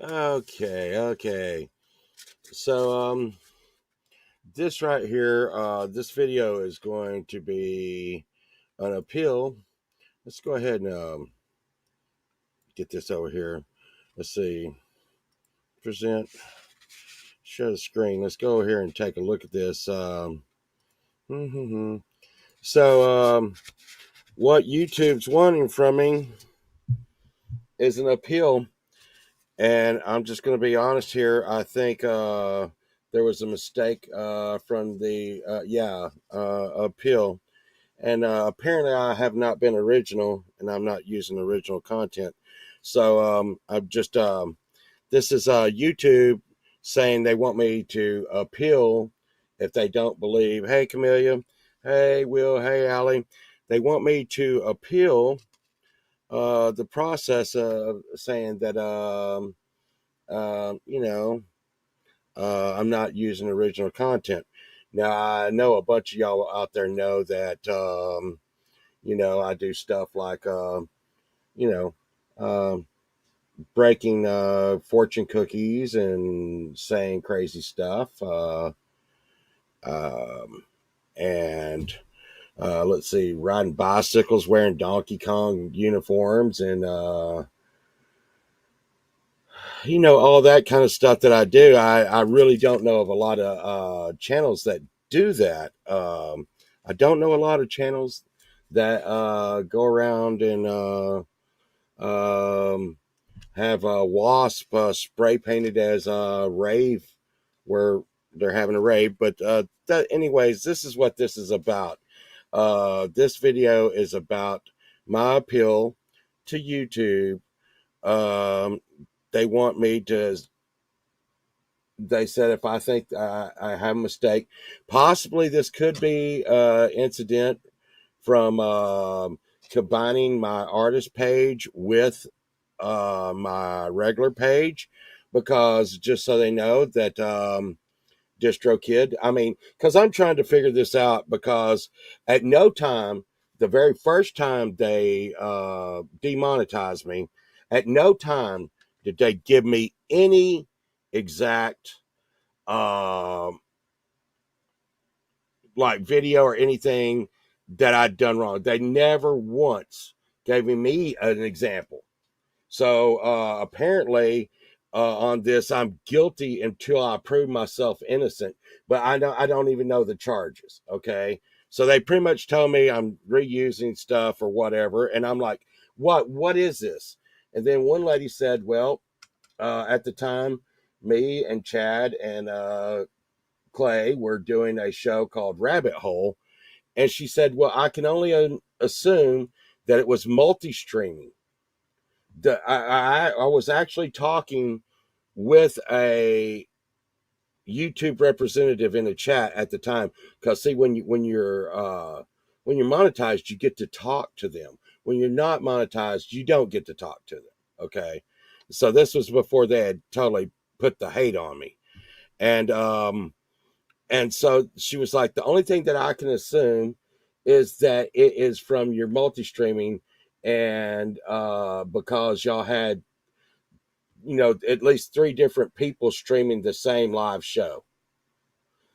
Okay. So this right here, this video is going to be an appeal. Let's go ahead and get this over here. Let's see. Present. Share the screen. Let's go over here and take a look at this. Mhm. So what YouTube's wanting from me is an appeal, and I'm just going to be honest here. I think there was a mistake from the appeal. And apparently, I have not been original, and I'm not using original content. So I'm just this is YouTube saying they want me to appeal if they don't believe. Hey, Camellia. Hey, Will. Hey, Allie. They want me to appeal the process of saying that you know I'm not using original content. Now I know a bunch of y'all out there know that. I do stuff like, you know, um, breaking fortune cookies and saying crazy stuff. Um, and let's see, riding bicycles, wearing Donkey Kong uniforms, and, all that kind of stuff that I do. I really don't know of a lot of channels that do that. I don't know a lot of channels that go around and um, have a wasp spray painted as a rave where they're having a rave. But anyways, this is what this is about. This video is about my appeal to YouTube. Um, they want me to. They said if I think I have a mistake, possibly this could be incident from combining my artist page with my regular page, because just so they know that DistroKid, I mean, because I'm trying to figure this out, because at no time, the very first time they demonetized me, at no time did they give me any exact um like video or anything that I'd done wrong. They never once gave me an example. So apparently, on this, I'm guilty until I prove myself innocent. But I don't even know the charges. Okay, so they pretty much told me I'm reusing stuff or whatever, and I'm like, what? What is this? And then one lady said, well, at the time, me and Chad and Clay were doing a show called Rabbit Hole, and she said, well, I can only assume that it was multi-streaming. I was actually talking with a YouTube representative in a chat at the time, because see, when you're monetized, you get to talk to them. When you're not monetized, you don't get to talk to them. Okay, so this was before they had totally put the hate on me, and so she was like, the only thing that I can assume is that it is from your multi-streaming, and because y'all had at least three different people streaming the same live show.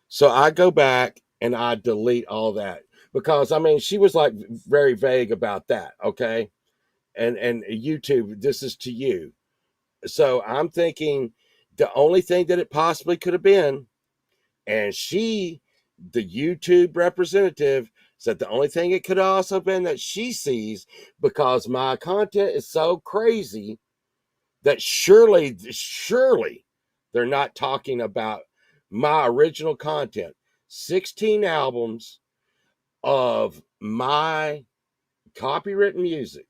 So I go back and I delete all that, because I mean she was like very vague about that. Okay, and YouTube, this is to you. So I'm thinking the only thing that it possibly could have been, and she, the YouTube representative, said the only thing it could have also been that she sees, because my content is so crazy, that surely they're not talking about my original content. 16 albums of my copywritten music,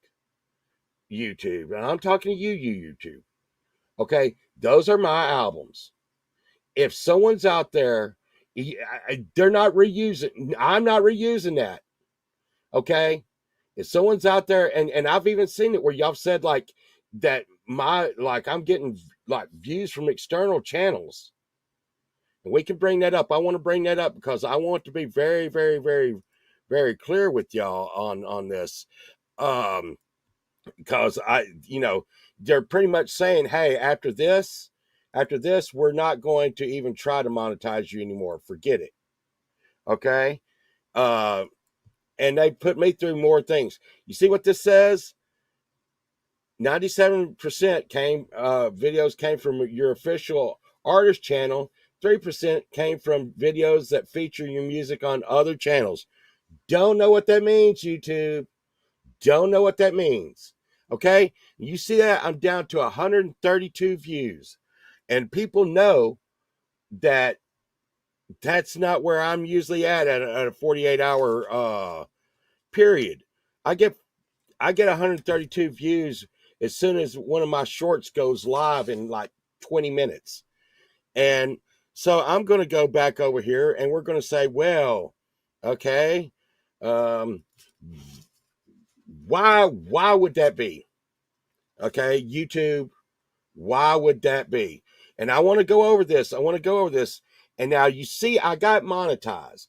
YouTube. And I'm talking to you, YouTube. Okay, those are my albums. If someone's out there, they're not reusing, I'm not reusing that. Okay, if someone's out there, and I've even seen it where y'all said like that I'm getting like views from external channels, and we can bring that up. I want to bring that up because I want to be very, very, very, very clear with y'all on this. Um, because they're pretty much saying, hey, after this, we're not going to even try to monetize you anymore. Forget it. Okay. Uh, and they put me through more things. You see what this says? 97% videos came from your official artist channel. 3% came from videos that feature your music on other channels. Don't know what that means, YouTube. Don't know what that means. Okay? You see that? I'm down to 132 views. And people know that that's not where I'm usually at a 48-hour period. I get 132 views as soon as one of my shorts goes live in like 20 minutes. And so I'm going to go back over here and we're going to say, well, okay, why would that be? Okay, YouTube, why would that be? And I want to go over this. And now you see, I got monetized.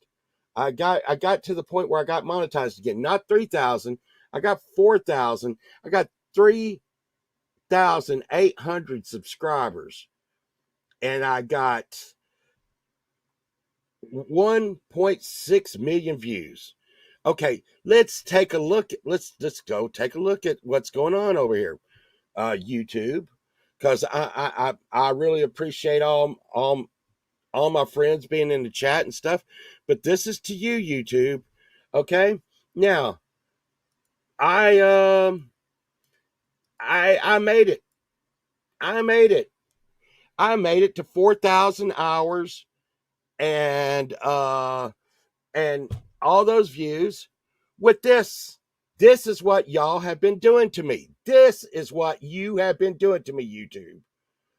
I got to the point where I got monetized again. Not 3,000. I got 4,000. I got 3,800 subscribers. And I got 1.6 million views. Okay, let's take a look. Let's go take a look at what's going on over here, YouTube, because I really appreciate all my friends being in the chat and stuff. But this is to you, YouTube. Okay, now I made it. I made it. I made it to 4,000 hours and all those views with this. This is what y'all have been doing to me. This is what you have been doing to me, YouTube.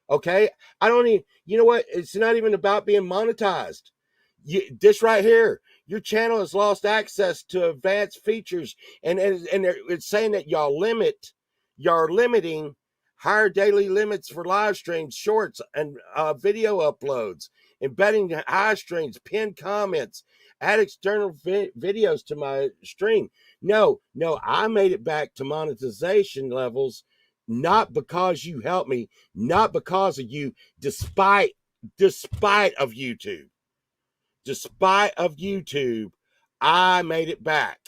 Okay? I don't even, you know what? It's not even about being monetized. This right here, your channel has lost access to advanced features, and it's saying that y'all limiting higher daily limits for live streams, shorts, and video uploads, embedding high streams, pinned comments, add external videos to my stream. No, I made it back to monetization levels, not because you helped me, not because of you, despite of YouTube. Despite of YouTube, I made it back.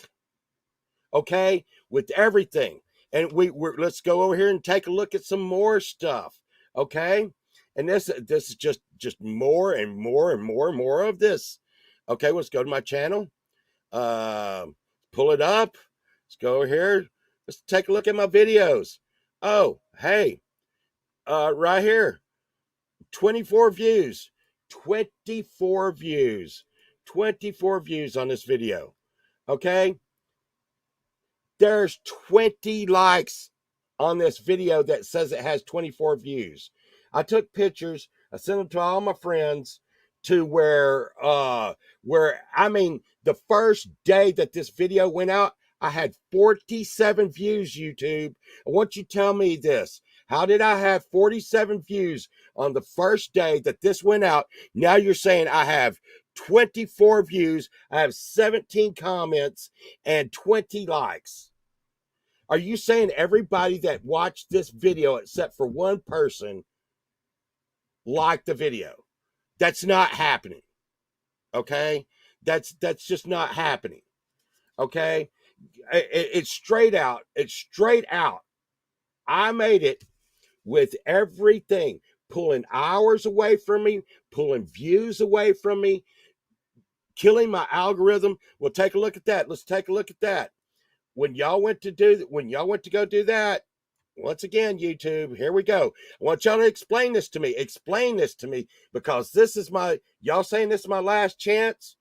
Okay, with everything. And let's go over here and take a look at some more stuff. Okay, and this is just more and more and more and more of this. Okay, let's go to my channel. Pull it up. Let's go over here. Let's take a look at my videos. Oh, hey, right here, 24 views. 24 views. 24 views on this video. Okay? There's 20 likes on this video that says it has 24 views. I took pictures, I sent them to all my friends to where I mean, the first day that this video went out, I had 47 views, YouTube. I want you to tell me this. How did I have 47 views on the first day that this went out? Now you're saying I have 24 views, I have 17 comments, and 20 likes. Are you saying everybody that watched this video, except for one person, liked the video? That's not happening. Okay? That's just not happening. Okay? It's straight out. It's straight out. I made it with everything, pulling hours away from me, pulling views away from me, killing my algorithm. Well, take a look at that. Let's take a look at that. When y'all went to go do that, once again, YouTube, here we go. I want y'all to explain this to me. Explain this to me, because this is y'all saying this is my last chance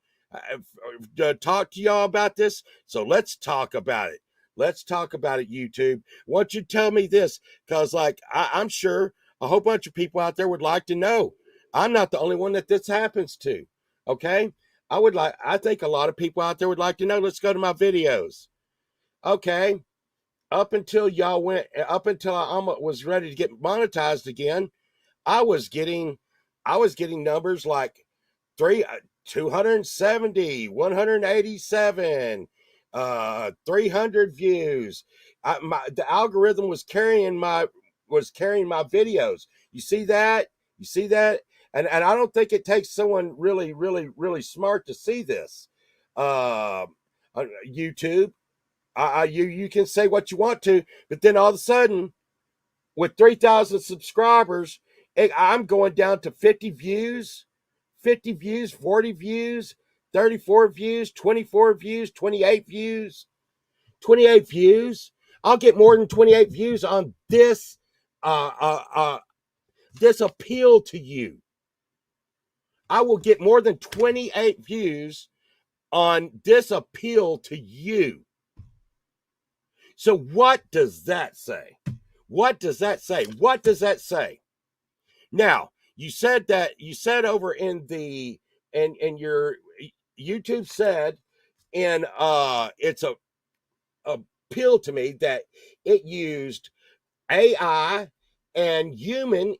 to talk to y'all about this. So let's talk about it. Let's talk about it, YouTube. I want you to tell me this, because I'm sure a whole bunch of people out there would like to know. I'm not the only one that this happens to. Okay? I think a lot of people out there would like to know. Let's go to my videos. Okay. Up until I almost was ready to get monetized again, I was getting numbers like 270, 187, 300 views, The algorithm was carrying my videos. You see that? You see that? And I don't think it takes someone really, really, really smart to see this. Uh, YouTube, you can say what you want to, but then all of a sudden, with 3,000 subscribers, I'm going down to 50 views, 40 views, 34 views, 24 views, 28 views, 28 views. I'll get more than 28 views on this this appeal to you. I will get more than 28 views on this appeal to you. So what does that say? What does that say? What does that say? Now, you said over in the and your YouTube said in it's a appeal to me that it used AI and human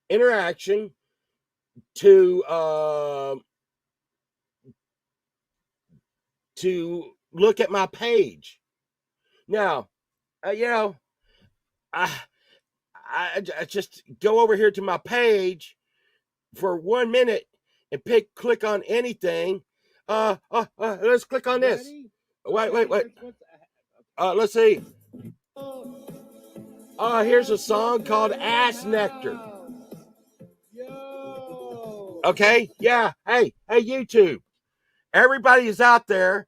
interaction to look at my page. Now, you know, I just go over here to my page for 1 minute and click on anything. Let's click on this. Wait. Let's see. Here's a song called Ass Nectar. Okay, yeah. Hey, YouTube. Everybody is out there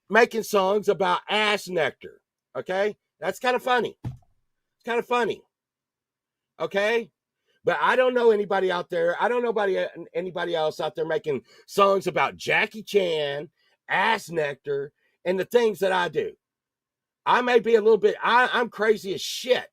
making songs about ass nectar. Okay, that's kind of funny. It's kind of funny. Okay, but I don't know anybody out there. I don't know anybody else out there making songs about Jackie Chan, ass nectar, and the things that I do. I may be a little bit. I'm crazy as shit,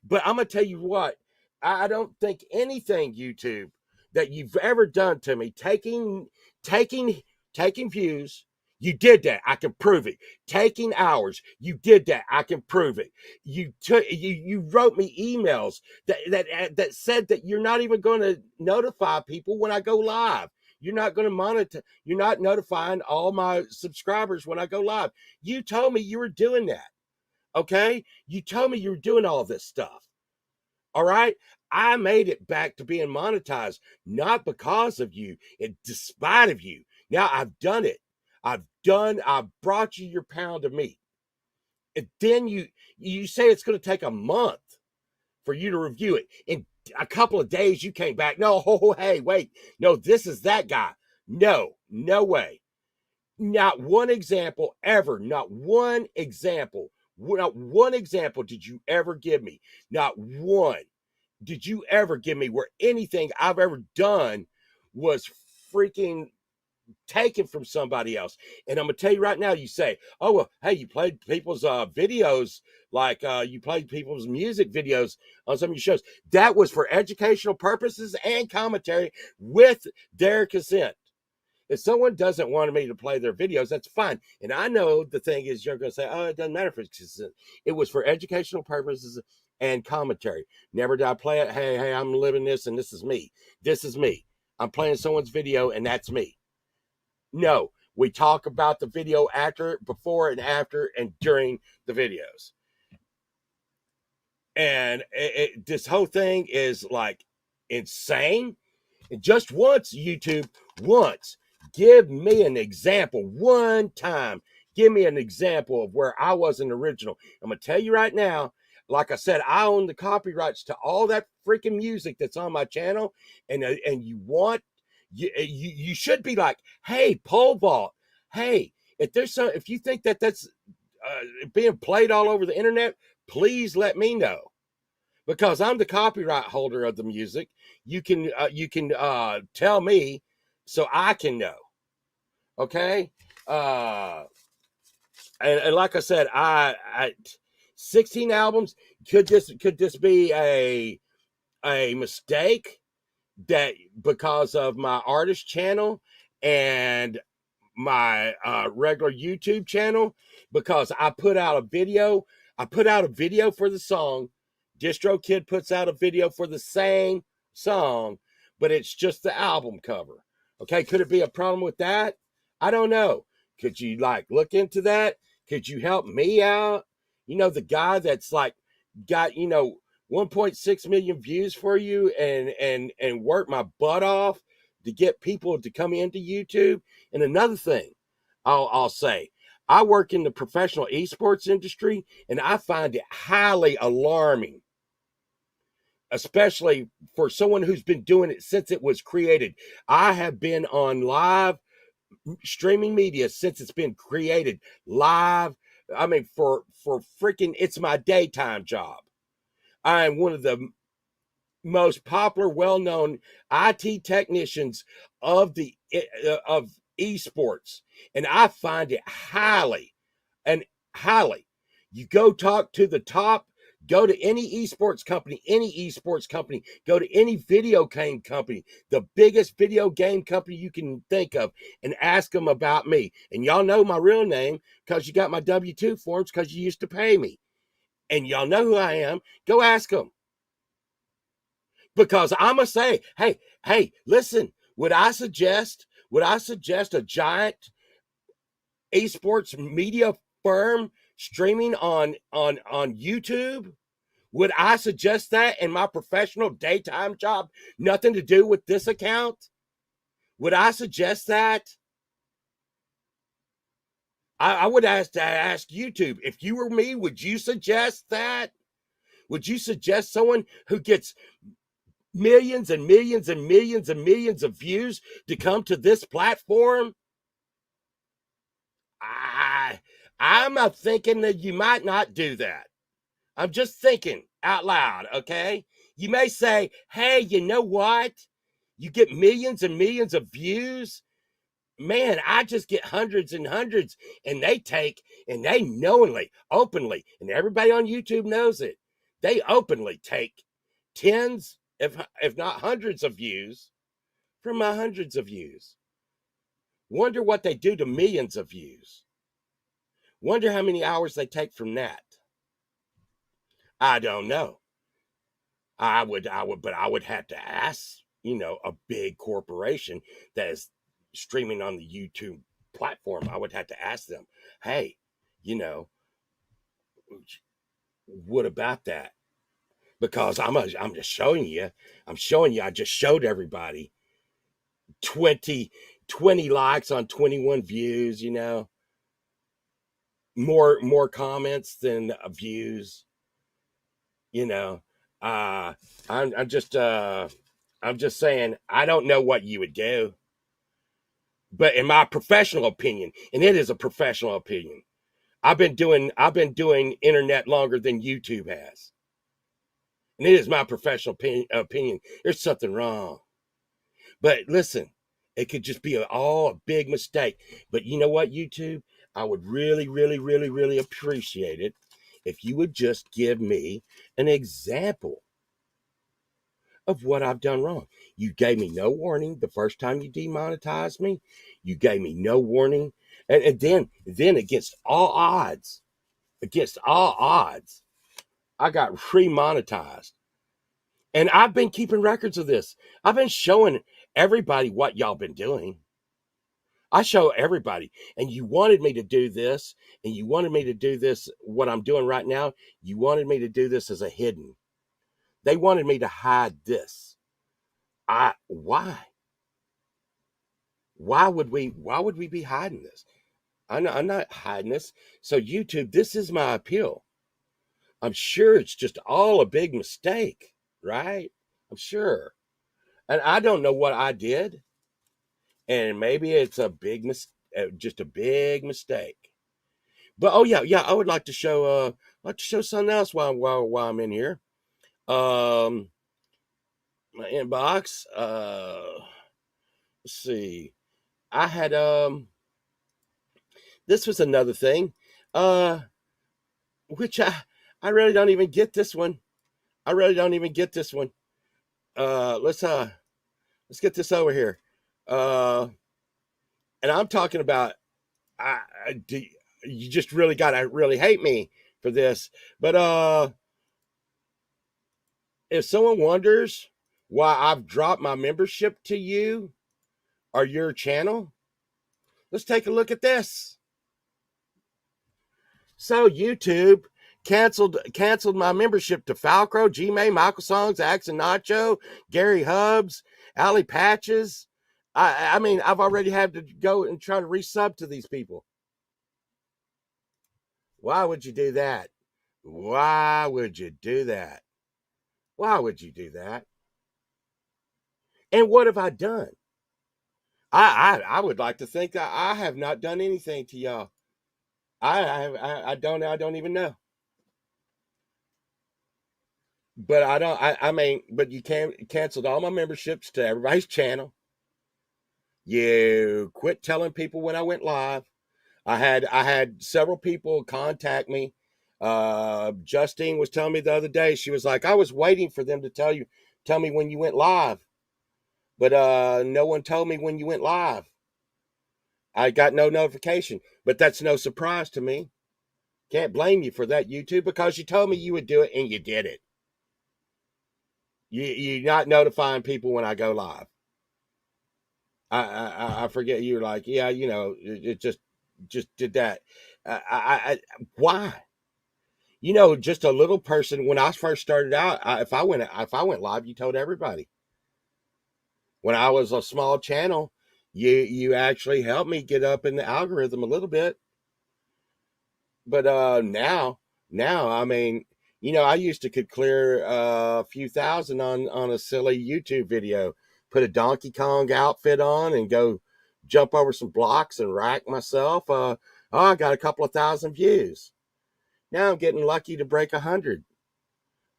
but I'm gonna tell you what. I don't think anything, YouTube, that you've ever done to me, taking views. You did that. I can prove it. Taking hours. You did that. I can prove it. You wrote me emails that said that you're not even going to notify people when I go live. You're not going to monitor. You're not notifying all my subscribers when I go live. You told me you were doing that. Okay? You told me you were doing all this stuff. All right? I made it back to being monetized, not because of you, and despite of you. Now I've done it. I've brought you your pound of meat. And then you say it's going to take a month for you to review it. In a couple of days, you came back. No, hey, wait. No, this is that guy. No way. Not one example ever. Not one example did you ever give me. Not one did you ever give me where anything I've ever done was freaking taken from somebody else. And I'm gonna tell you right now, you say, oh well, hey, you played people's videos, like you played people's music videos on some of your shows. That was for educational purposes and commentary with their consent. If someone doesn't want me to play their videos, that's fine. And I know the thing is, you're going to say, oh, it doesn't matter if it's consent. It was for educational purposes and commentary. Never did I play it. Hey, I'm living this and this is me. This is me. I'm playing someone's video and that's me. No, we talk about the video after, before and after and during the videos. And this whole thing is like insane. And just once, YouTube, once, give me an example. One time, give me an example of where I wasn't original. I'm going to tell you right now, like I said, I own the copyrights to all that freaking music that's on my channel. And you should be like, hey, pole vault. Hey, if you think that's being played all over the internet, please let me know. Because I'm the copyright holder of the music. You can tell me so I can know. Okay? And like I said, I 16 albums. Could this be a mistake that because of my artist channel and my regular YouTube channel, because I put out a video for the song. Distro Kid puts out a video for the same song, but it's just the album cover. Okay, could it be a problem with that? I don't know. Could you look into that? Could you help me out? the guy that's like got 1.6 million views for you, and work my butt off to get people to come into YouTube. And another thing I'll say, I work in the professional esports industry, and I find it highly alarming, especially for someone who's been doing it since it was created. I have been on live streaming media since it's been created live. I mean, for freaking, it's my daytime job. I am one of the most popular, well-known IT technicians of esports, and I find it highly and highly. You go talk to the top. Go to any esports company, go to any video game company, the biggest video game company you can think of, and ask them about me. And y'all know my real name because you got my W-2 forms because you used to pay me. And y'all know who I am. Go ask them. Because I'm going to say, hey, listen, would I suggest a giant esports media firm streaming on YouTube? Would I suggest that in my professional daytime job? Nothing to do with this account? Would I suggest that? I would ask YouTube, if you were me, would you suggest that? Would you suggest someone who gets millions and millions and millions and millions of views to come to this platform? I'm not thinking that you might not do that. I'm just thinking out loud, okay? You may say, hey, you know what? You get millions and millions of views. Man, I just get hundreds and hundreds, and they knowingly, openly, and everybody on YouTube knows it. They openly take tens, if not hundreds of views from my hundreds of views. Wonder what they do to millions of views. Wonder how many hours they take from that. I don't know. But I would have to ask, a big corporation that is streaming on the YouTube platform. I would have to ask them, hey, what about that? Because I'm just showing you. I just showed everybody 20 likes on 21 views. More comments than views. I'm just saying, I don't know what you would do, but in my professional opinion, and it is a professional opinion, I've been doing internet longer than YouTube has, and it is my professional opinion. There's something wrong, but listen, it could just be all a big mistake. But you know what, YouTube, I would really, really, really, really appreciate it if you would just give me an example of what I've done wrong. You gave me no warning the first time you demonetized me. You gave me no warning. And then against all odds, I got remonetized. And I've been keeping records of this. I've been showing everybody what y'all been doing. I show everybody. And you wanted me to do this, and you wanted me to do this, what I'm doing right now. You wanted me to do this as a hidden. They wanted me to hide this. Why? Why would we be hiding this? I'm not hiding this. So YouTube, this is my appeal. I'm sure it's just all a big mistake, right? I'm sure. And I don't know what I did. And maybe it's just a big mistake. But oh yeah, I would like to show something else while I'm in here. My inbox. Let's see. I had this was another thing. Which I really don't even get this one. I really don't even get this one. Let's get this over here. And I'm talking about you just really gotta really hate me for this. But if someone wonders why I've dropped my membership to you or your channel, let's take a look at this. So YouTube, canceled my membership to Falcro, G-May, Michael Songs, Axe and Nacho, Gary Hubs, Alley Patches. I mean, I've already had to go and try to resub to these people. Why would you do that? Why would you do that? Why would you do that? And what have I done? I would like to think that I have not done anything to y'all. I don't even know. But I mean, but you canceled all my memberships to everybody's channel. You quit telling people when I went live. I had several people contact me. Justine was telling me the other day, she was like, I was waiting for them to tell me when you went live. But no one told me when you went live. I got no notification. But that's no surprise to me. Can't blame you for that, YouTube, because you told me you would do it and you did it. You're not notifying people when I go live. I forget, you were like, yeah, you know, it just did that. Why? You know, just a little person. When I first started out, if I went live, you told everybody. When I was a small channel, you actually helped me get up in the algorithm a little bit. But now, I mean, you know, I used to could clear a few thousand on a silly YouTube video, put a Donkey Kong outfit on and go jump over some blocks and rack myself. I got a couple of thousand views. Now I'm getting lucky to break 100.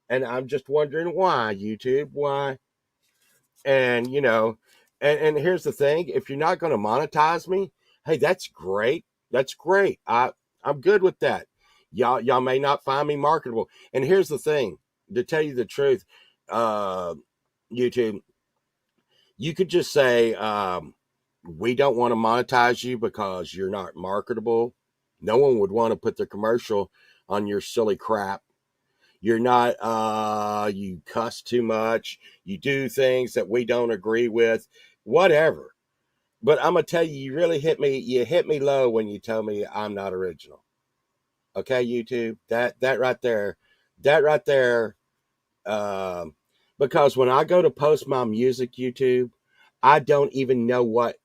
And I'm just wondering why, YouTube, why? And, you know, and here's the thing, if you're not going to monetize me, hey, that's great. That's great. I'm good with that. Y'all may not find me marketable. And here's the thing, to tell you the truth, YouTube, you could just say, we don't want to monetize you because you're not marketable. No one would want to put their commercial on your silly crap. You're not, you cuss too much. You do things that we don't agree with, whatever. But I'm going to tell you, you hit me low when you tell me I'm not original. Okay, YouTube, that right there, um, because when I go to post my music, YouTube, I don't even know what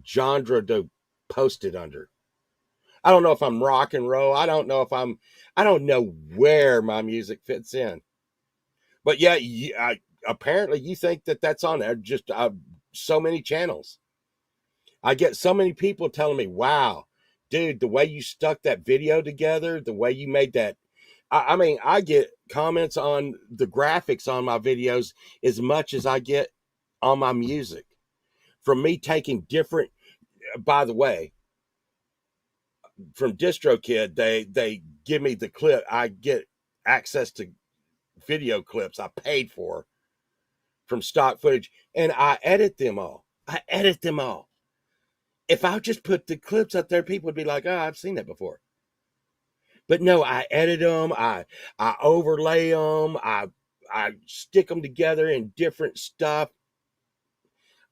genre to post it under. I don't know if I'm rock and roll. I don't know where my music fits in. But yeah, apparently you think that that's on there. Just so many channels. I get so many people telling me, wow, dude, the way you stuck that video together, the way you made that. I mean, I get comments on the graphics on my videos as much as I get on my music. From me taking different, by the way, from DistroKid, they give me the clip. I get access to video clips I paid for from stock footage, and I edit them all. If I just put the clips up there, people would be like, oh, I've seen that before. But no, I edit them, I overlay them, I stick them together in different stuff.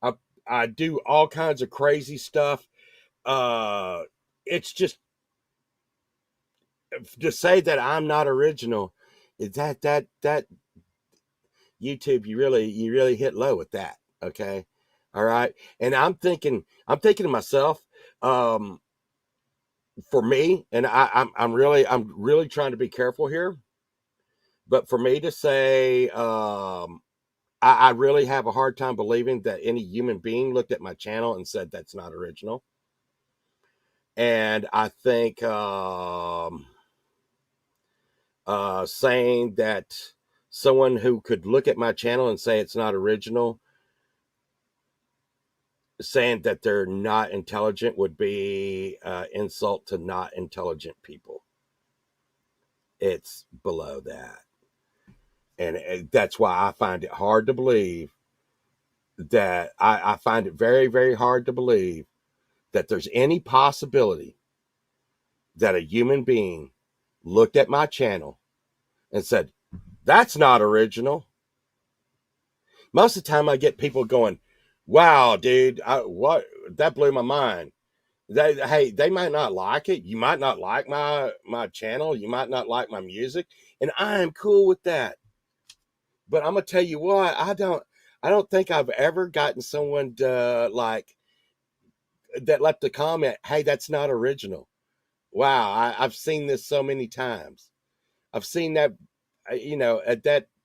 I I do all kinds of crazy stuff. It's just, to say that I'm not original, is that YouTube, you really hit low with that. Okay. All right. And I'm thinking to myself, um, for me, and I'm really trying to be careful here, but for me to say, I really have a hard time believing that any human being looked at my channel and said that's not original. And I think, saying that someone who could look at my channel and say it's not original, saying that they're not intelligent, would be insult to not intelligent people. It's below that. And that's why I find it hard to believe that I find it very, very hard to believe that there's any possibility that a human being looked at my channel and said, that's not original. Most of the time I get people going, wow, dude, what, that blew my mind. They might not like it. You might not like my channel. You might not like my music, and I am cool with that. But I'm gonna tell you what, I don't think I've ever gotten someone to like that left a comment, hey, that's not original. Wow, I've seen this so many times. I've seen that,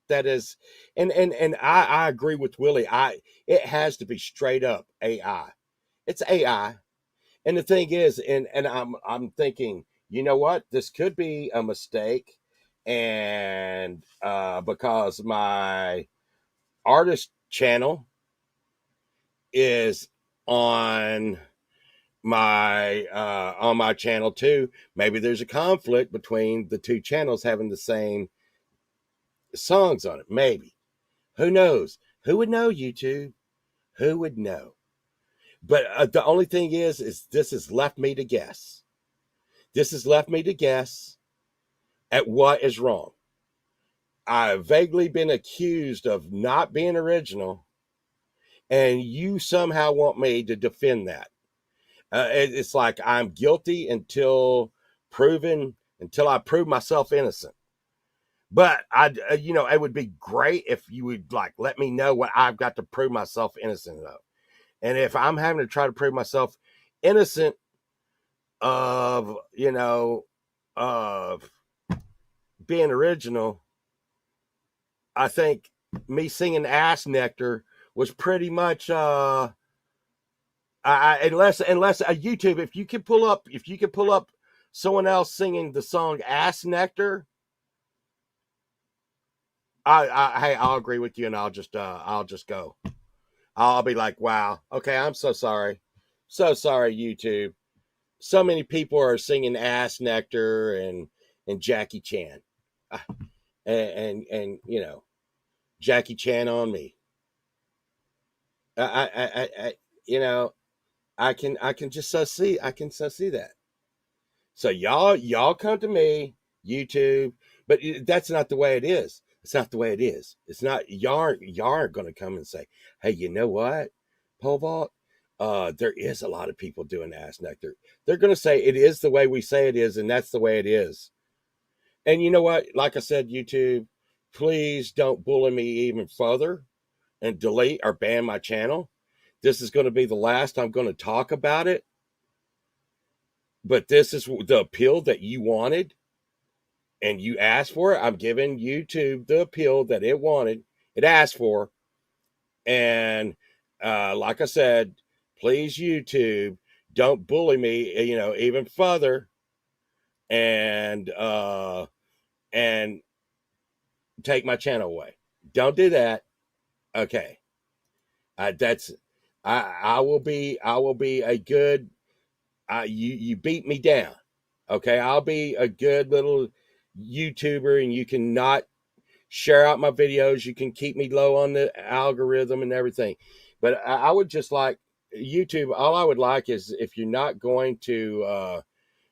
that is, and I agree with Willie. It has to be straight up AI. It's AI, and the thing is, and I'm thinking, you know what, this could be a mistake, and because my artist channel is on my channel too. Maybe there's a conflict between the two channels having the same songs on it. Maybe. Who knows? Who would know, YouTube? Who would know? But the only thing is this has left me to guess. This has left me to guess at what is wrong. I've vaguely been accused of not being original, and you somehow want me to defend that. It's like I'm guilty until I prove myself innocent. But it would be great if you would like let me know what I've got to prove myself innocent of. And if I'm having to try to prove myself innocent of, of being original, I think me singing Ass Nectar was pretty much unless YouTube, if you can pull up someone else singing the song Ass Nectar, hey, I'll agree with you, and I'll just go. I'll be like, wow, okay, I'm so sorry, YouTube. So many people are singing Ass Nectar and Jackie Chan, uh, and Jackie Chan on me. I I can just so see that. So y'all come to me, YouTube, but that's not the way it is. It's not the way it is. It's not y'all aren't going to come and say, hey, you know what, Pole Vault? There is a lot of people doing Ass Nectar. They're going to say it is the way we say it is, and that's the way it is. And you know what? Like I said, YouTube, please don't bully me even further and delete or ban my channel. This is going to be the last I'm going to talk about it. But this is the appeal that you wanted and you asked for it. I'm giving YouTube the appeal that it asked for. And like I said, please, YouTube, don't bully me, even further, and take my channel away. Don't do that. Okay. That's I will be a good you beat me down. Okay, I'll be a good little YouTuber, and you can not share out my videos. You can keep me low on the algorithm and everything. But I would just like YouTube. All I would like is if you're not going to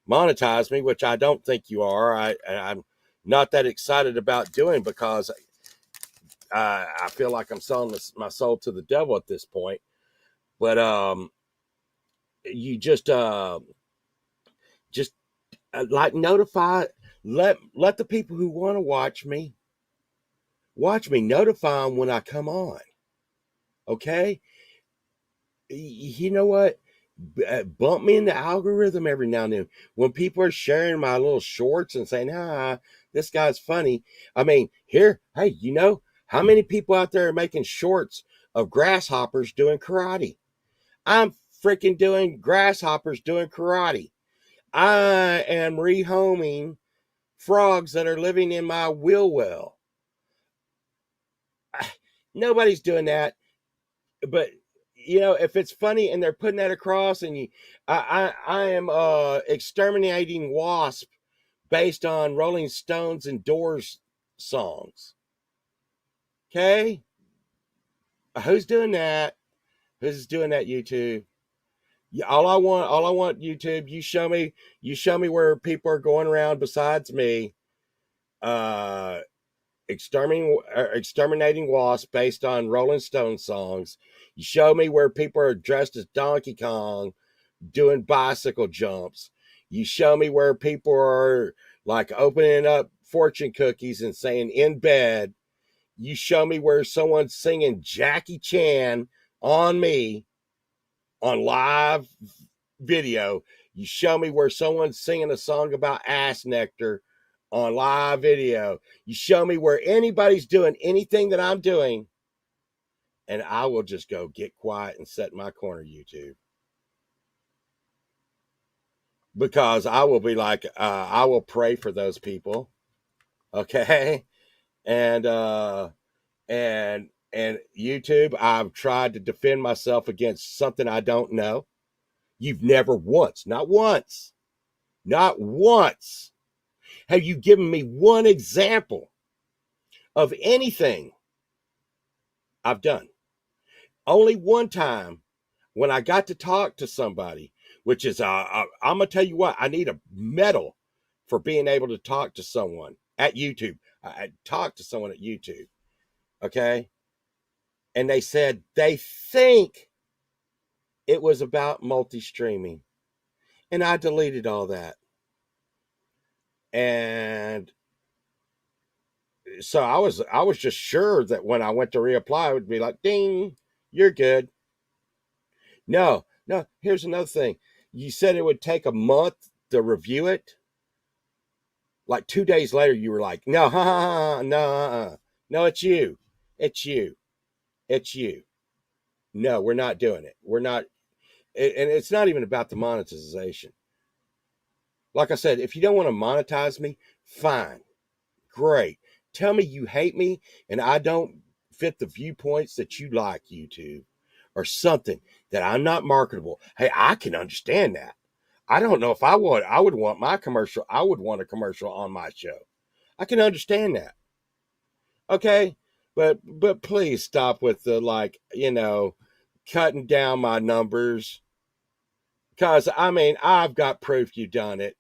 monetize me, which I don't think you are. I'm not that excited about doing because I feel like I'm selling my soul to the devil at this point. But you just like notify, let the people who want to watch me, notify them when I come on. Okay, you know what? Bump me in the algorithm every now and then when people are sharing my little shorts and saying, this guy's funny. I mean, here, hey, how many people out there are making shorts of grasshoppers doing karate? I'm freaking doing grasshoppers doing karate. I am rehoming frogs that are living in my wheel well. Nobody's doing that. But if it's funny and they're putting that across, and I am exterminating wasp based on Rolling Stones and Doors songs. Okay, who's doing that? Who's doing that? YouTube. Yeah, all I want, YouTube. You show me where people are going around besides me, uh, exterminating wasps based on Rolling Stone songs. You show me where people are dressed as Donkey Kong doing bicycle jumps. You show me where people are like opening up fortune cookies and saying in bed. You show me where someone's singing Jackie Chan on me on live video. You show me where someone's singing a song about ass nectar on live video. You show me where anybody's doing anything that I'm doing, and I will just go get quiet and sit in my corner, YouTube. Because I will be like, I will pray for those people. Okay. And and YouTube, I've tried to defend myself against something I don't know. You've never once, not once, have you given me one example of anything I've done. Only one time when I got to talk to somebody, which is, I'm going to tell you what, I need a medal for being able to talk to someone at YouTube. I talked to someone at YouTube, okay? And they said they think it was about multi-streaming. And I deleted all that. And so I was just sure that when I went to reapply, it would be like, ding, you're good. No, here's another thing. You said it would take a month to review it. Like 2 days later, you were like, no, no, it's you. It's you. It's you. No, we're not doing it. We're not. And it's not even about the monetization. Like I said, if you don't want to monetize me, fine. Great. Tell me you hate me and I don't fit the viewpoints that you like, YouTube, or something that I'm not marketable. Hey, I can understand that. I don't know if I would want my commercial. I would want a commercial on my show. I can understand that. Okay. But please stop with the, like, cutting down my numbers. Cause I mean, I've got proof you done it.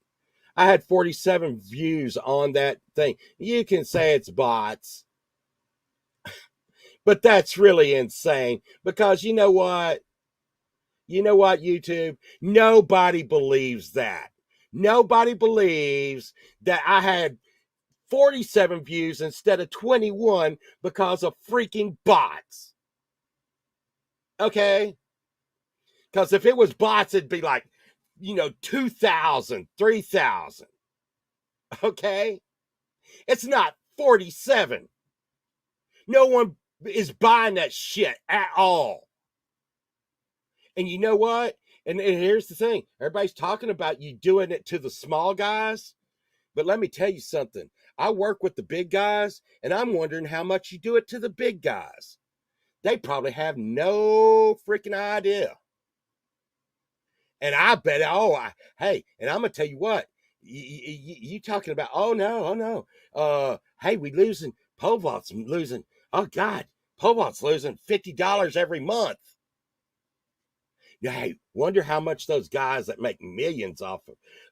I had 47 views on that thing. You can say it's bots, but that's really insane because you know what? You know what, YouTube? Nobody believes that. Nobody believes that I had 47 views instead of 21 because of freaking bots. Okay? Because if it was bots, it'd be like, 2,000, 3,000. Okay? It's not 47. No one is buying that shit at all. And you know what? And here's the thing. Everybody's talking about you doing it to the small guys. But let me tell you something. I work with the big guys, and I'm wondering how much you do it to the big guys. They probably have no freaking idea. And I bet, hey, and I'm going to tell you what. You talking about, oh no. Hey, we losing, Povalt's losing, oh God, Povalt's losing $50 every month. Hey, wonder how much those guys that make millions off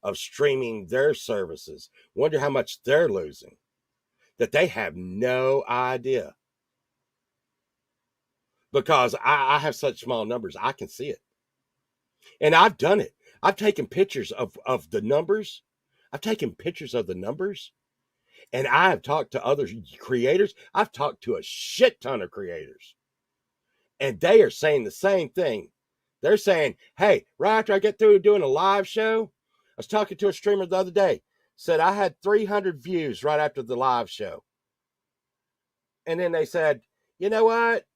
of streaming their services, wonder how much they're losing, that they have no idea. Because I have such small numbers, I can see it. And I've done it. I've taken pictures of the numbers. I've taken pictures of the numbers. And I have talked to other creators. I've talked to a shit ton of creators. And they are saying the same thing. They're saying, hey, right after I get through doing a live show, I was talking to a streamer the other day, said I had 300 views right after the live show. And then they said, you know what?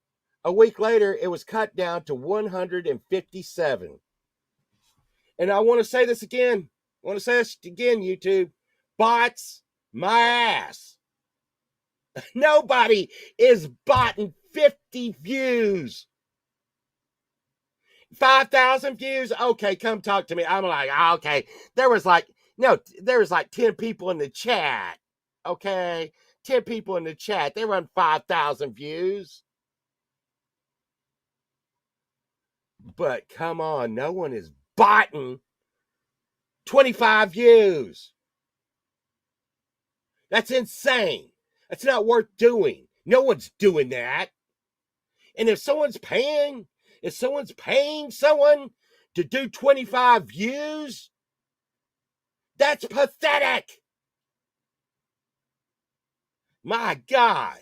A week later, it was cut down to 157. And I want to say this again. YouTube. Bots my ass. Nobody is botting 50 views. 5,000 views. Okay, come talk to me. I'm like, okay. There was like 10 people in the chat. Okay. 10 people in the chat. They run 5,000 views. But come on, no one is botting 25 views. That's insane. That's not worth doing. No one's doing that. And if someone's paying someone to do 25 views? That's pathetic. My God.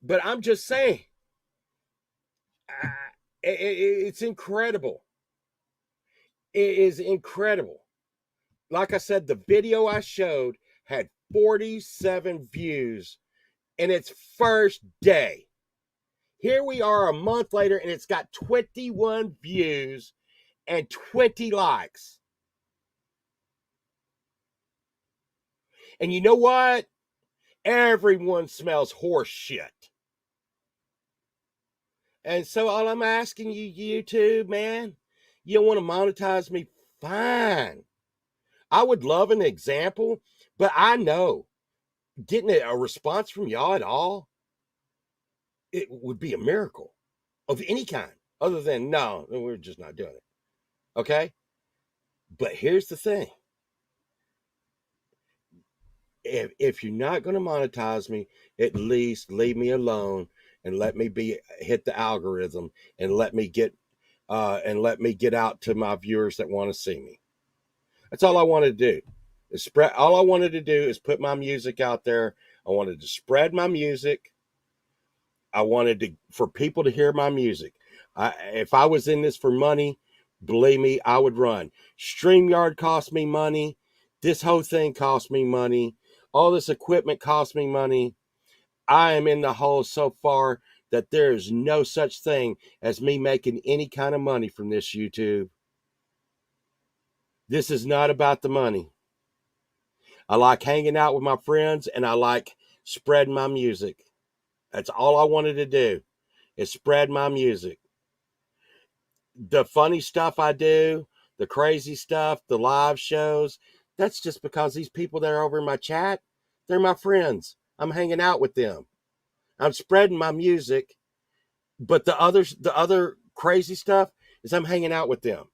But I'm just saying, it's incredible. It is incredible. Like I said, the video I showed had 47 views in its first day. Here we are a month later, and it's got 21 views and 20 likes. And you know what? Everyone smells horse shit. And so all I'm asking you, YouTube, man, you want to monetize me? Fine. I would love an example, but I know getting a response from y'all at all, it would be a miracle of any kind, other than, no, we're just not doing it. Okay? But here's the thing. If you're not going to monetize me, at least leave me alone and let me hit the algorithm and let me get out to my viewers that want to see me. That's all I wanted to do. All I wanted to do is put my music out there. I wanted to spread my music. I wanted for people to hear my music. If I was in this for money, believe me, I would run. StreamYard cost me money. This whole thing cost me money. All this equipment cost me money. I am in the hole so far that there is no such thing as me making any kind of money from this YouTube. This is not about the money. I like hanging out with my friends, and I like spreading my music. That's all I wanted to do, is spread my music. The funny stuff I do, the crazy stuff, the live shows, that's just because these people that are over in my chat, they're my friends. I'm hanging out with them. I'm spreading my music, but the other crazy stuff is I'm hanging out with them.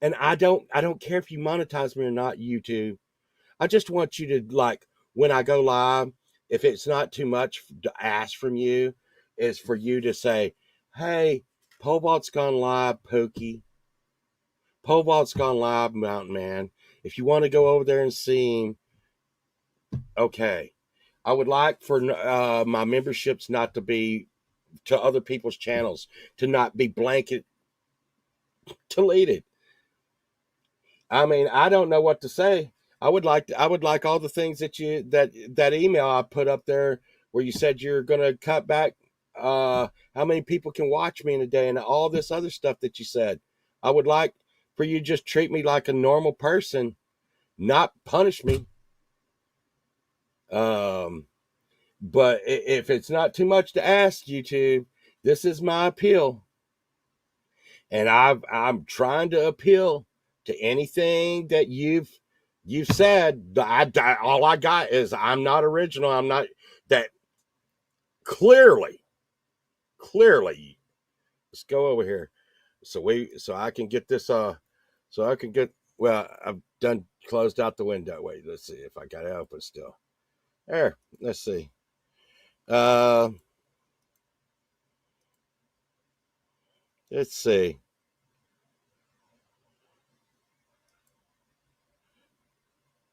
And I don't care if you monetize me or not, YouTube. I just want you to, like, when I go live, if it's not too much to ask from you, is for you to say, hey, Pole Vault's gone live, Pokey. Pole Vault's gone live, Mountain Man. If you want to go over there and see him, okay. I would like for my memberships not to be to other people's channels, to not be blanket deleted. I mean, I don't know what to say. I would like all the things that email I put up there where you said you're going to cut back how many people can watch me in a day and all this other stuff that you said. I would like for you to just treat me like a normal person, not punish me. But if it's not too much to ask, YouTube, this is my appeal. And I'm trying to appeal to anything that you've said. All I got is I'm not original. I'm not that. Clearly. Let's go over here. So I can get this. Well, I've closed out the window. Wait, let's see if I got it open still. There. Let's see. Let's see.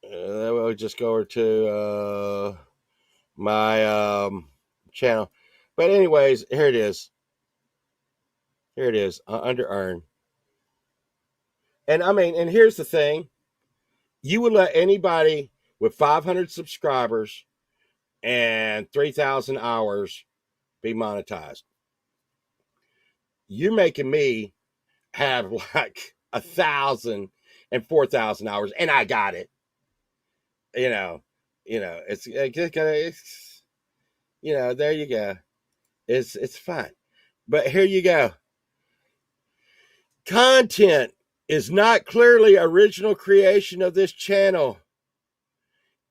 We'll just go over to my channel. But anyways, here it is. Under earn. And I mean, and here's the thing. You would let anybody with 500 subscribers and 3,000 hours be monetized. You're making me have like 1,000 and 4,000 hours, and I got it. It's there you go. It's fine. But here you go. Content is not clearly original creation of this channel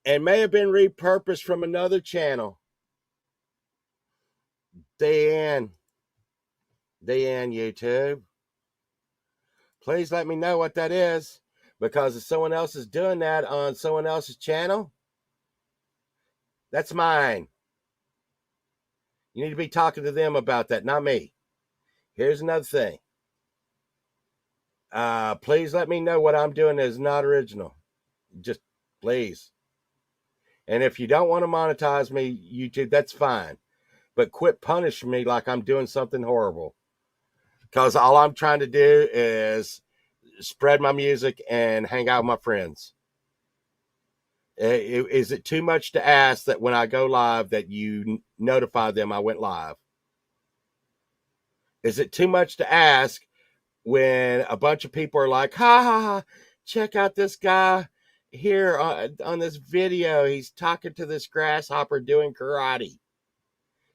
and may have been repurposed from another channel. Dan, YouTube, please let me know what that is, because if someone else is doing that on someone else's channel, that's mine. You need to be talking to them about that, not me. Here's another thing. Please let me know what I'm doing is not original. Just please. And if you don't want to monetize me, YouTube, that's fine. But quit punishing me like I'm doing something horrible. Because all I'm trying to do is spread my music and hang out with my friends. Is it too much to ask that when I go live that you notify them I went live? Is it too much to ask when a bunch of people are like, ha ha ha, check out this guy here on this video. He's talking to this grasshopper doing karate.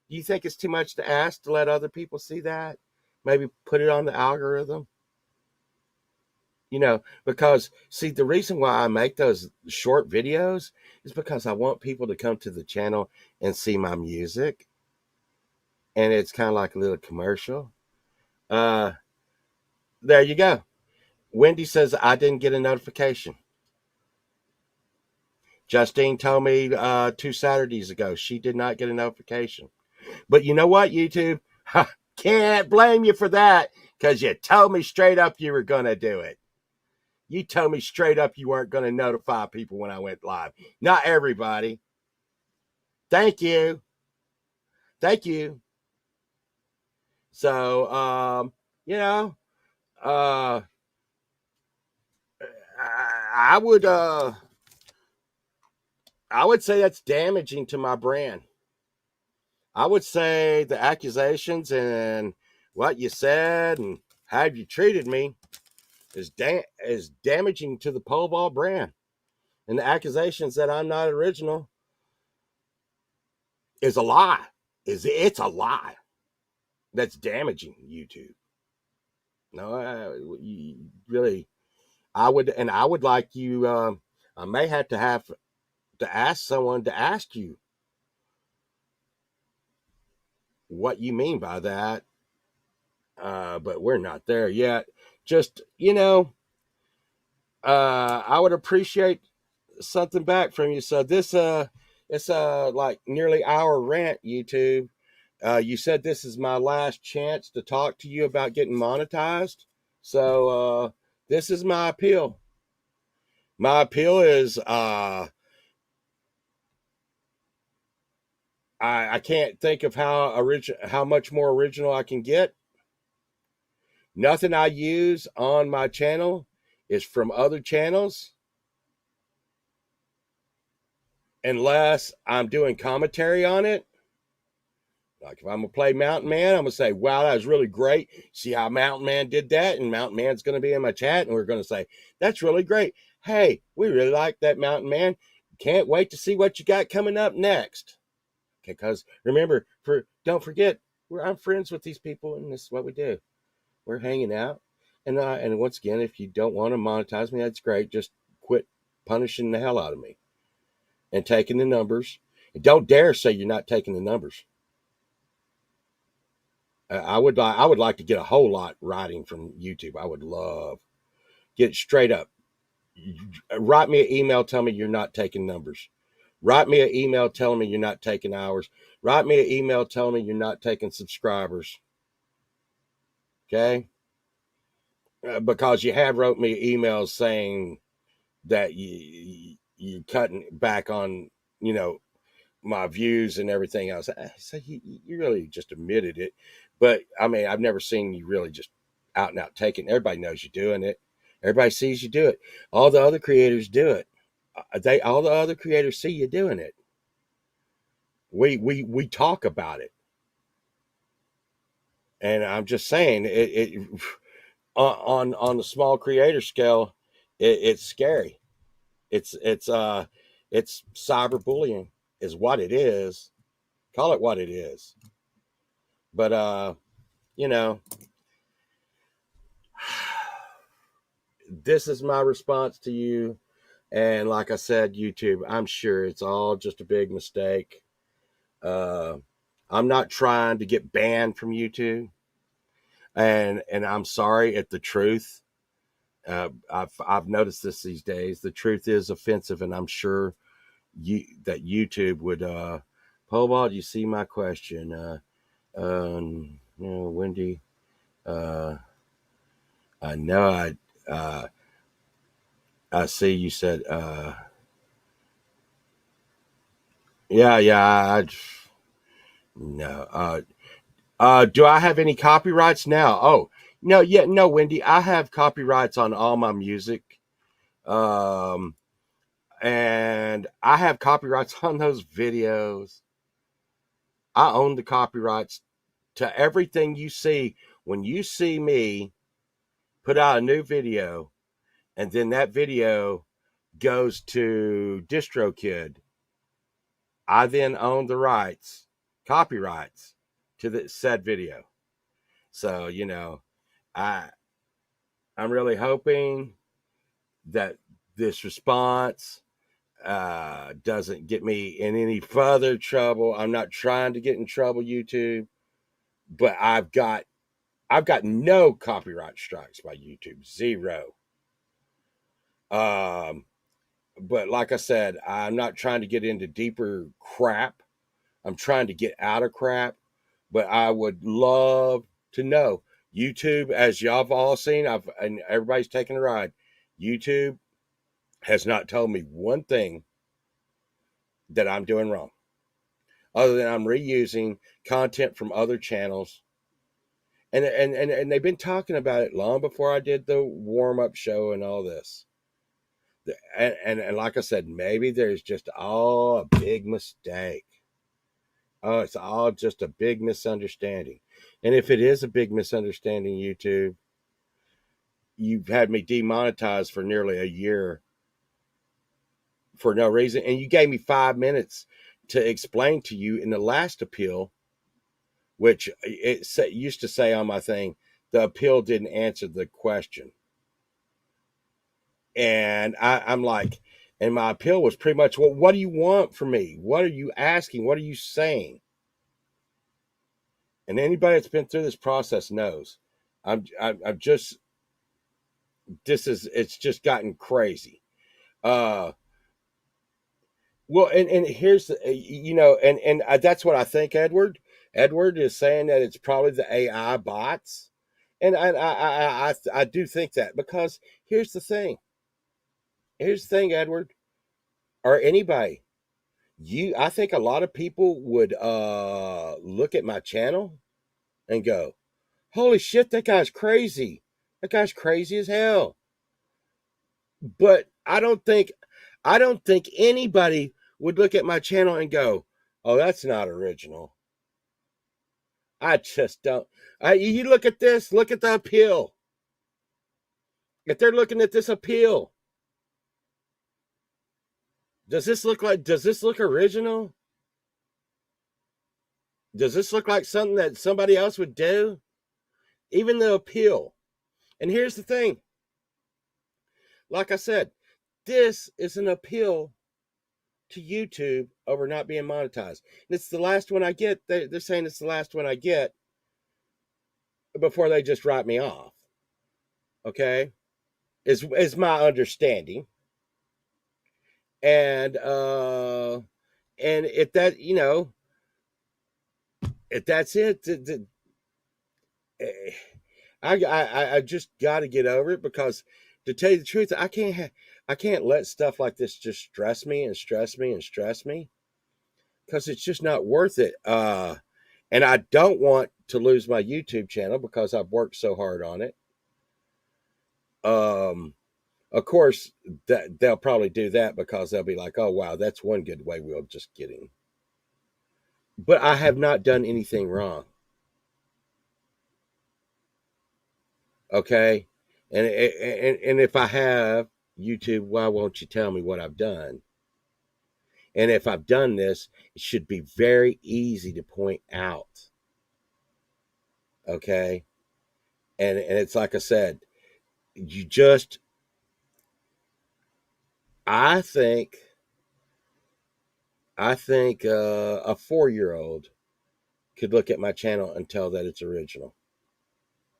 Do you think it's too much to ask to let other people see that? Maybe put it on the algorithm? Because see, the reason why I make those short videos is because I want people to come to the channel and see my music. And it's kind of like a little commercial. There you go. Wendy says I didn't get a notification. Justine told me 2 Saturdays ago she did not get a notification. But you know what, YouTube? Can't blame you for that because you told me straight up you were going to do it. You told me straight up you weren't going to notify people when I went live. Not everybody. Thank you. Thank you. So, you know, uh, I would say that's damaging to my brand. I would say the accusations and what you said and how you treated me is damaging to the pole vault brand. And the accusations that I'm not original is a lie. It's a lie that's damaging YouTube. No, really, I would like you. I may have to ask someone to ask you what you mean by that. But we're not there yet. Just I would appreciate something back from you. So this it's like nearly hour rant, YouTube. You said this is my last chance to talk to you about getting monetized. So this is my appeal. My appeal is I can't think of how much more original I can get. Nothing I use on my channel is from other channels unless I'm doing commentary on it. Like if I'm gonna play Mountain Man, I'm gonna say, "Wow, that was really great. See how Mountain Man did that?" And Mountain Man's gonna be in my chat, and we're gonna say, "That's really great. Hey, we really like that, Mountain Man. Can't wait to see what you got coming up next." Okay, because remember, don't forget, I'm friends with these people, and this is what we do. We're hanging out, and once again, if you don't want to monetize me, that's great. Just quit punishing the hell out of me and taking the numbers. And don't dare say you're not taking the numbers. I would like to get a whole lot writing from YouTube. I would love get it straight up. Write me an email, tell me you're not taking numbers. Write me an email telling me you're not taking hours. Write me an email telling me you're not taking subscribers. Okay? Because you have wrote me emails saying that you're cutting back on, my views and everything else. So you really just admitted it. But I mean, I've never seen you really just out and out taking. Everybody knows you're doing it. Everybody sees you do it. All the other creators do it. All the other creators see you doing it. We talk about it. And I'm just saying it on the small creator scale, it's scary. It's cyberbullying is what it is. Call it what it is. But you know, this is my response to you. And like I said, YouTube, I'm sure it's all just a big mistake. I'm not trying to get banned from YouTube. And I'm sorry if the truth. I've noticed this these days. The truth is offensive, and I'm sure that YouTube would. Pobal, do you see my question? Wendy. I know Uh, I see you said, yeah, no. Do I have any copyrights now? Oh, no, yeah, no, Wendy, I have copyrights on all my music. Um, and I have copyrights on those videos. I own the copyrights to everything you see. When you see me put out a new video and then that video goes to DistroKid, I then own the rights, copyrights to the said video. So, I I'm really hoping that this response doesn't get me in any further trouble. I'm not trying to get in trouble, YouTube, but I've got no copyright strikes by YouTube, zero. Um, but like I said, I'm not trying to get into deeper crap. I'm trying to get out of crap. But I would love to know. YouTube, as y'all have all seen, and everybody's taking a ride. YouTube has not told me one thing that I'm doing wrong, other than I'm reusing content from other channels. And they've been talking about it long before I did the warm up show and all this. And like I said, maybe there's just all a big mistake. Oh, it's all just a big misunderstanding. And if it is a big misunderstanding, YouTube, you've had me demonetized for nearly a year for no reason. And you gave me 5 minutes to explain to you in the last appeal, which used to say on my thing, the appeal didn't answer the question. And I'm like, and my appeal was pretty much, well, what do you want from me? What are you asking? What are you saying? And anybody that's been through this process knows. I'm just, it's just gotten crazy. Uh, well, and here's the, and that's what I think, Edward. Edward is saying that it's probably the AI bots, and I do think that, because here's the thing. Here's the thing, Edward, or anybody. I think a lot of people would look at my channel and go, "Holy shit, that guy's crazy. That guy's crazy as hell." But I don't think anybody would look at my channel and go, "Oh, that's not original." I just don't. You look at this, look at the appeal. If they're looking at this appeal, does this look original? Does this look like something that somebody else would do? Even the appeal. And here's the thing. Like I said, this is an appeal to YouTube over not being monetized. And it's the last one I get. They're saying it's the last one I get before they just write me off. Okay? Is my understanding. And if that, if that's it, I just got to get over it, because to tell you the truth, I can't let stuff like this just stress me and stress me and stress me, because it's just not worth it. And I don't want to lose my YouTube channel because I've worked so hard on it. Of course, that they'll probably do that because they'll be like, "Oh wow, that's one good way we'll just get him." But I have not done anything wrong. Okay, and if I have, YouTube, why won't you tell me what I've done? And if I've done this, it should be very easy to point out. Okay, and it's like I said, you just, I think, a 4-year-old could look at my channel and tell that it's original.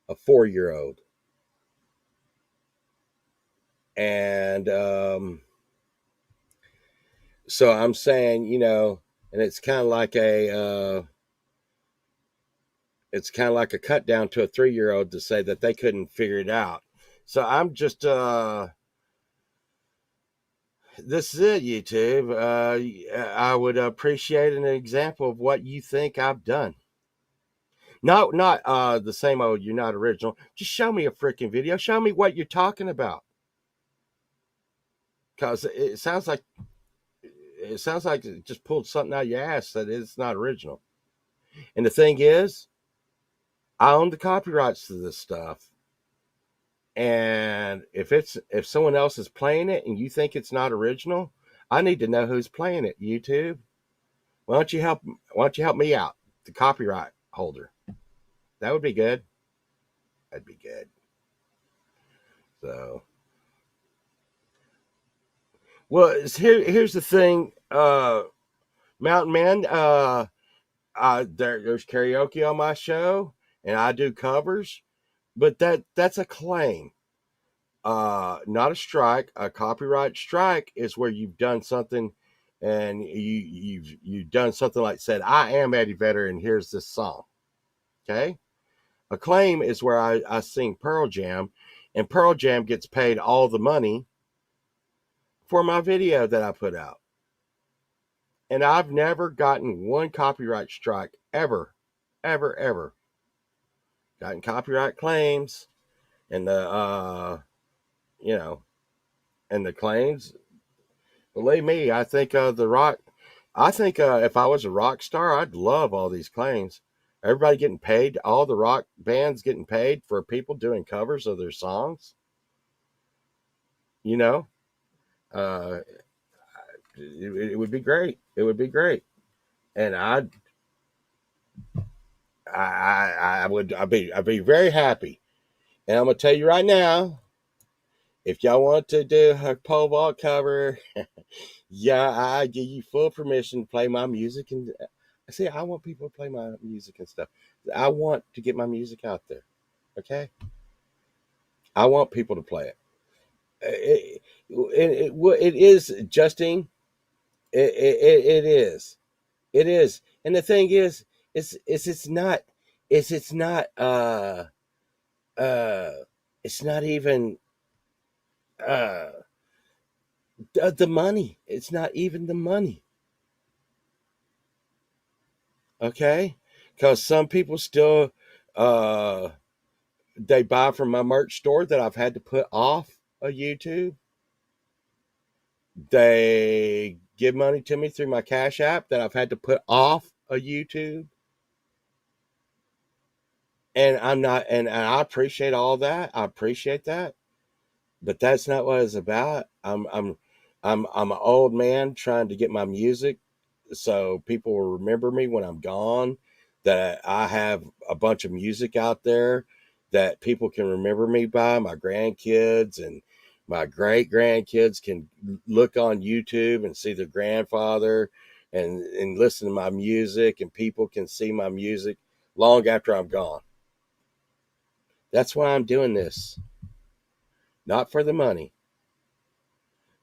A 4-year-old. And so I'm saying, and it's kind of like a cut down to a 3-year-old to say that they couldn't figure it out. So I'm just this is it, YouTube. I would appreciate an example of what you think I've done. Not the same old you're not original. Just show me a freaking video. Show me what you're talking about. Cause it sounds like it just pulled something out of your ass that it's not original. And the thing is, I own the copyrights to this stuff. And if someone else is playing it and you think it's not original, I need to know who's playing it. YouTube, why don't you help me out, the copyright holder? That would be good. That'd be good. So, well, here's the thing, Mountain Man. There's karaoke on my show, and I do covers, but that's a claim, not a strike. A copyright strike is where you've done something, and you've done something like said, "I am Eddie Vedder, and here's this song." Okay, a claim is where I sing Pearl Jam, and Pearl Jam gets paid all the money for my video that I put out. And I've never gotten one copyright strike ever, ever, ever. Gotten copyright claims and you know, and the claims. Believe me, I think if I was a rock star, I'd love all these claims. Everybody getting paid, all the rock bands getting paid for people doing covers of their songs. You know, uh, it would be great. It would be great, and I'd be very happy. And I'm gonna tell you right now, if y'all want to do a pole vault cover, yeah, I give you full permission to play my music. And see, I want people to play my music and stuff. I want to get my music out there. Okay, I want people to play it. It is, Justine. It is. It is. And the thing is, it's not. It's not. Uh. It's not even. Uh. The money. It's not even the money. Okay, because some people still. Uh. They buy from my merch store that I've had to put off of YouTube. They give money to me through my Cash App that I've had to put off of YouTube. And I'm not, and I appreciate all that. I appreciate that, but that's not what it's about. I'm an old man trying to get my music so people will remember me when I'm gone. That I have a bunch of music out there that people can remember me by. My grandkids and my great grandkids can look on YouTube and see their grandfather and listen to my music, and people can see my music long after I'm gone. That's why I'm doing this, not for the money.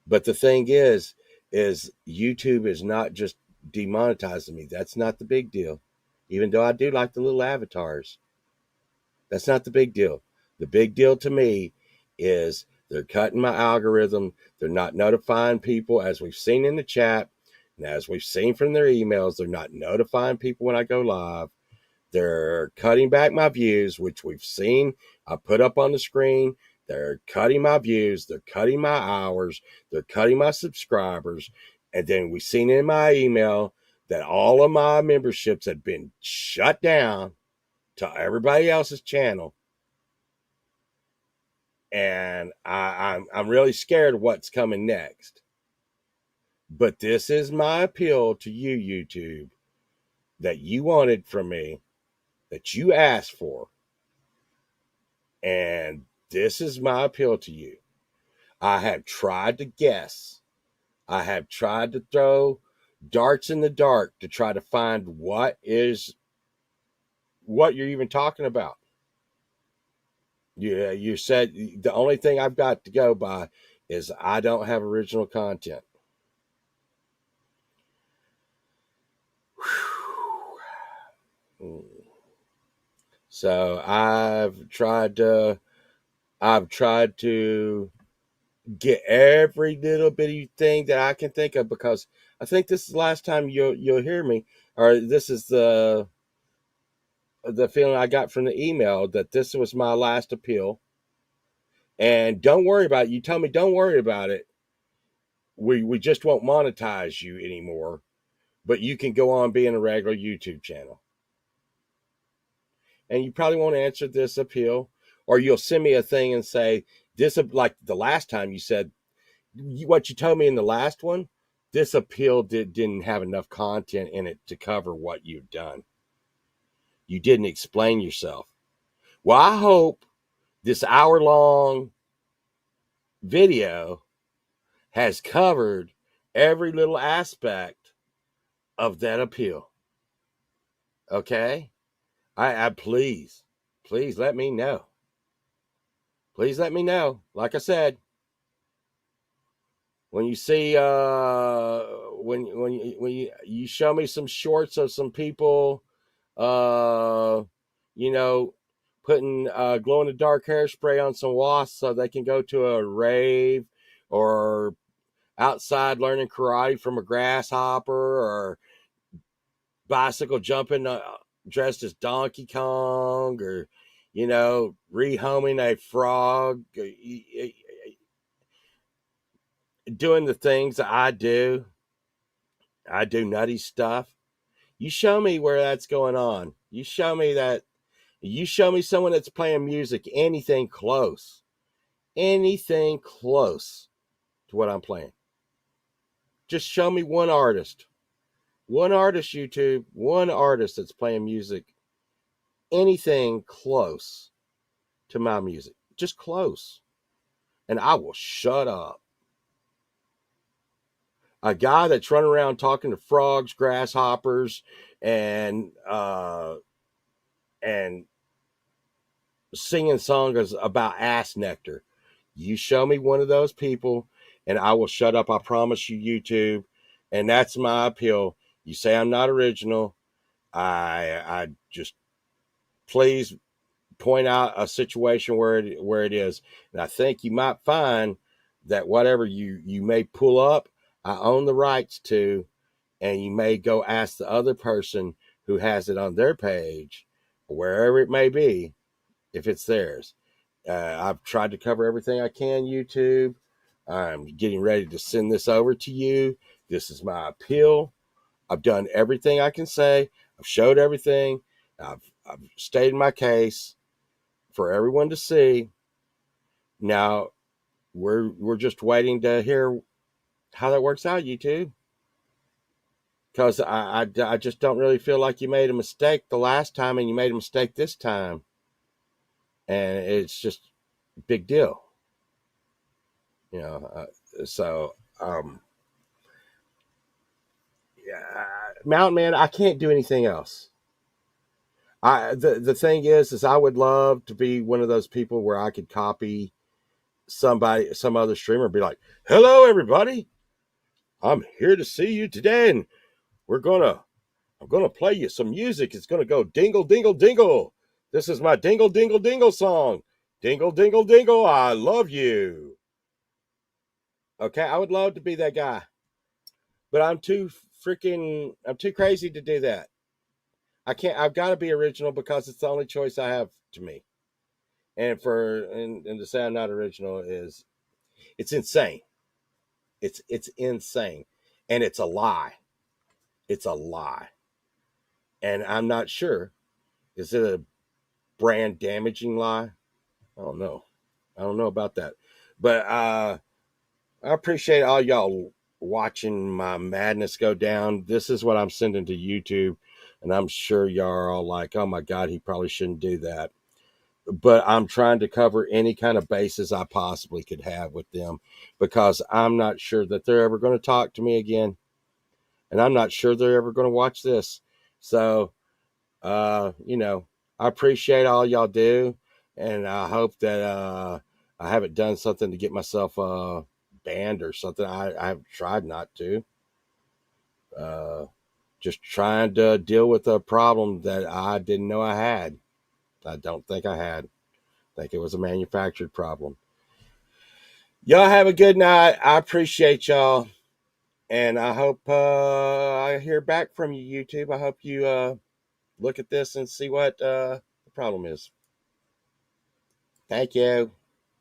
But the thing is YouTube is not just demonetizing me. That's not the big deal. Even though I do like the little avatars, that's not the big deal. The big deal to me is they're cutting my algorithm. They're not notifying people, as we've seen in the chat, and as we've seen from their emails. They're not notifying people when I go live. They're cutting back my views, which we've seen. I put up on the screen. They're cutting my views. They're cutting my hours. They're cutting my subscribers. And then we've seen in my email that all of my memberships had been shut down to everybody else's channel. And I'm really scared of what's coming next. But this is my appeal to you, YouTube, that you wanted from me, that you asked for. And this is my appeal to you. I have tried to guess. I have tried to throw darts in the dark to try to find what you're even talking about. You said the only thing I've got to go by is I don't have original content. So I've tried to I've tried to get every little bitty thing that I can think of, because I think this is the last time you'll hear me, or this is the feeling I got from the email, that this was my last appeal. And don't worry about it. You tell me don't worry about it. We just won't monetize you anymore, but you can go on being a regular YouTube channel. And you probably won't answer this appeal, or you'll send me a thing and say this, like the last time you said what you told me in the last one. This appeal didn't have enough content in it to cover what you've done. You didn't explain yourself. Well, I hope this hour-long video has covered every little aspect of that appeal. Okay? I please let me know. Please let me know. Like I said, when you see when you show me some shorts of some people, uh, you know, putting glow in the dark hairspray on some wasps so they can go to a rave, or outside learning karate from a grasshopper, or bicycle jumping dressed as Donkey Kong, or rehoming a frog, doing the things that I do. I do nutty stuff. You show me where that's going on. You show me that. You show me someone that's playing music, anything close to what I'm playing. Just show me one artist, YouTube, one artist that's playing music, anything close to my music, just close, and I will shut up. A guy that's running around talking to frogs, grasshoppers, and singing songs about ass nectar. You show me one of those people, and I will shut up. I promise you, YouTube. And that's my appeal. You say I'm not original. I just, please point out a situation where it is. And I think you might find that whatever you may pull up, I own the rights to, and you may go ask the other person who has it on their page, wherever it may be, if it's theirs. I've tried to cover everything I can, YouTube. I'm getting ready to send this over to you. This is my appeal. I've done everything I can say. I've showed everything. I've stated my case for everyone to see. Now we're just waiting to hear how that works out, YouTube. Because I just don't really feel like you made a mistake the last time, and you made a mistake this time. And it's just a big deal. So yeah, Mountain Man, I can't do anything else. The thing is I would love to be one of those people where I could copy some other streamer, and be like, "Hello, everybody! I'm here to see you today, and I'm gonna play you some music. It's gonna go dingle, dingle, dingle. This is my dingle, dingle, dingle song. Dingle, dingle, dingle. I love you." Okay, I would love to be that guy, but I'm too crazy to do that. I can't. I've got to be original, because it's the only choice I have to me. And to say I'm not original it's insane. It's insane, and it's a lie. It's a lie, and I'm not sure. Is it a brand damaging lie? I don't know. I don't know about that, but I appreciate all y'all watching my madness go down. This is what I'm sending to YouTube, and I'm sure y'all are all like, "Oh my God, he probably shouldn't do that." But I'm trying to cover any kind of bases I possibly could have with them, because I'm not sure that they're ever going to talk to me again, and I'm not sure they're ever going to watch this. So, I appreciate all y'all do, and I hope that I haven't done something to get myself banned or something. I have tried not to. Uh, just trying to deal with a problem that I didn't know I had. I don't think I had. I think it was a manufactured problem. Y'all have a good night. I appreciate y'all. And I hope I hear back from you, YouTube. I hope you look at this and see what the problem is. Thank you.